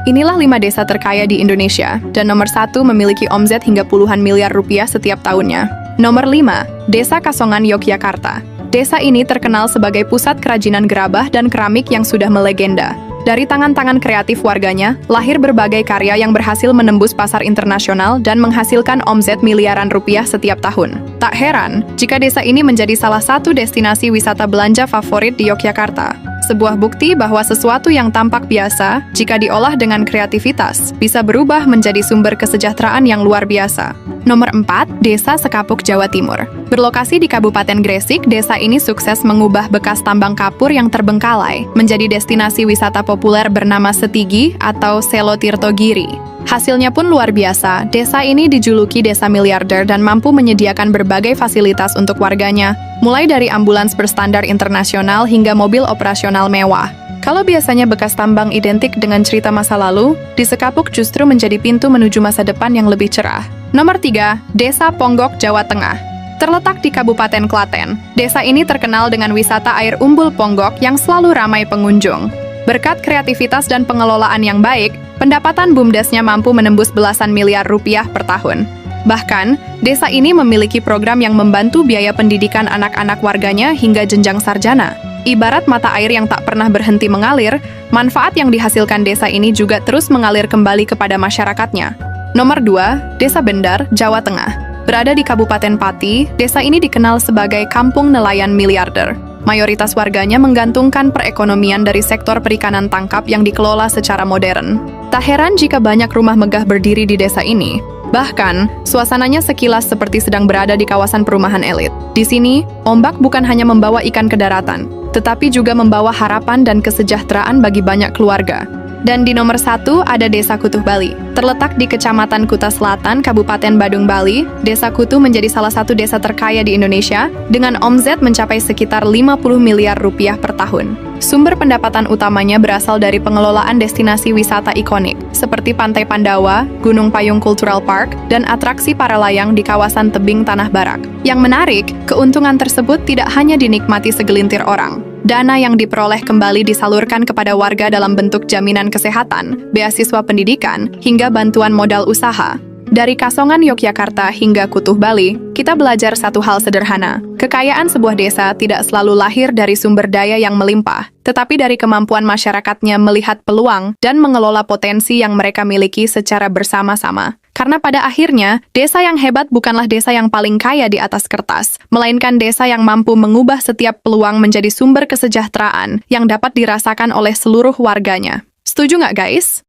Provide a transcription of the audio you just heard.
Inilah 5 desa terkaya di Indonesia, dan nomor 1 memiliki omset hingga puluhan miliar rupiah setiap tahunnya. Nomor 5, Desa Kasongan, Yogyakarta. Desa ini terkenal sebagai pusat kerajinan gerabah dan keramik yang sudah melegenda. Dari tangan-tangan kreatif warganya, lahir berbagai karya yang berhasil menembus pasar internasional dan menghasilkan omset miliaran rupiah setiap tahun. Tak heran, jika desa ini menjadi salah satu destinasi wisata belanja favorit di Yogyakarta. Sebuah bukti bahwa sesuatu yang tampak biasa, jika diolah dengan kreativitas, bisa berubah menjadi sumber kesejahteraan yang luar biasa. Nomor 4, Desa Sekapuk, Jawa Timur. Berlokasi di Kabupaten Gresik, desa ini sukses mengubah bekas tambang kapur yang terbengkalai menjadi destinasi wisata populer bernama Setigi atau Selo Tirtogiri. Hasilnya pun luar biasa, desa ini dijuluki desa miliarder dan mampu menyediakan berbagai fasilitas untuk warganya, mulai dari ambulans berstandar internasional hingga mobil operasional mewah. Kalau biasanya bekas tambang identik dengan cerita masa lalu, di Sekapuk justru menjadi pintu menuju masa depan yang lebih cerah. Nomor 3, Desa Ponggok, Jawa Tengah. Terletak di Kabupaten Klaten, desa ini terkenal dengan wisata air umbul Ponggok yang selalu ramai pengunjung. Berkat kreativitas dan pengelolaan yang baik, pendapatan BUMDes-nya mampu menembus belasan miliar rupiah per tahun. Bahkan, desa ini memiliki program yang membantu biaya pendidikan anak-anak warganya hingga jenjang sarjana. Ibarat mata air yang tak pernah berhenti mengalir, manfaat yang dihasilkan desa ini juga terus mengalir kembali kepada masyarakatnya. Nomor 2, Desa Bendar, Jawa Tengah. Berada di Kabupaten Pati, desa ini dikenal sebagai kampung nelayan miliarder. Mayoritas warganya menggantungkan perekonomian dari sektor perikanan tangkap yang dikelola secara modern. Tak heran jika banyak rumah megah berdiri di desa ini. Bahkan, suasananya sekilas seperti sedang berada di kawasan perumahan elit. Di sini, ombak bukan hanya membawa ikan ke daratan, tetapi juga membawa harapan dan kesejahteraan bagi banyak keluarga. Dan di nomor 1 ada Desa Kutuh, Bali. Terletak di Kecamatan Kuta Selatan, Kabupaten Badung, Bali, Desa Kutuh menjadi salah satu desa terkaya di Indonesia dengan omset mencapai sekitar 50 miliar rupiah per tahun. Sumber pendapatan utamanya berasal dari pengelolaan destinasi wisata ikonik seperti Pantai Pandawa, Gunung Payung Cultural Park, dan atraksi para layang di kawasan tebing Tanah Barak. Yang menarik, keuntungan tersebut tidak hanya dinikmati segelintir orang. Dana yang diperoleh kembali disalurkan kepada warga dalam bentuk jaminan kesehatan, beasiswa pendidikan, hingga bantuan modal usaha. Dari Kasongan, Yogyakarta hingga Kutuh, Bali, kita belajar satu hal sederhana. Kekayaan sebuah desa tidak selalu lahir dari sumber daya yang melimpah, tetapi dari kemampuan masyarakatnya melihat peluang dan mengelola potensi yang mereka miliki secara bersama-sama. Karena pada akhirnya, desa yang hebat bukanlah desa yang paling kaya di atas kertas, melainkan desa yang mampu mengubah setiap peluang menjadi sumber kesejahteraan yang dapat dirasakan oleh seluruh warganya. Setuju nggak, guys?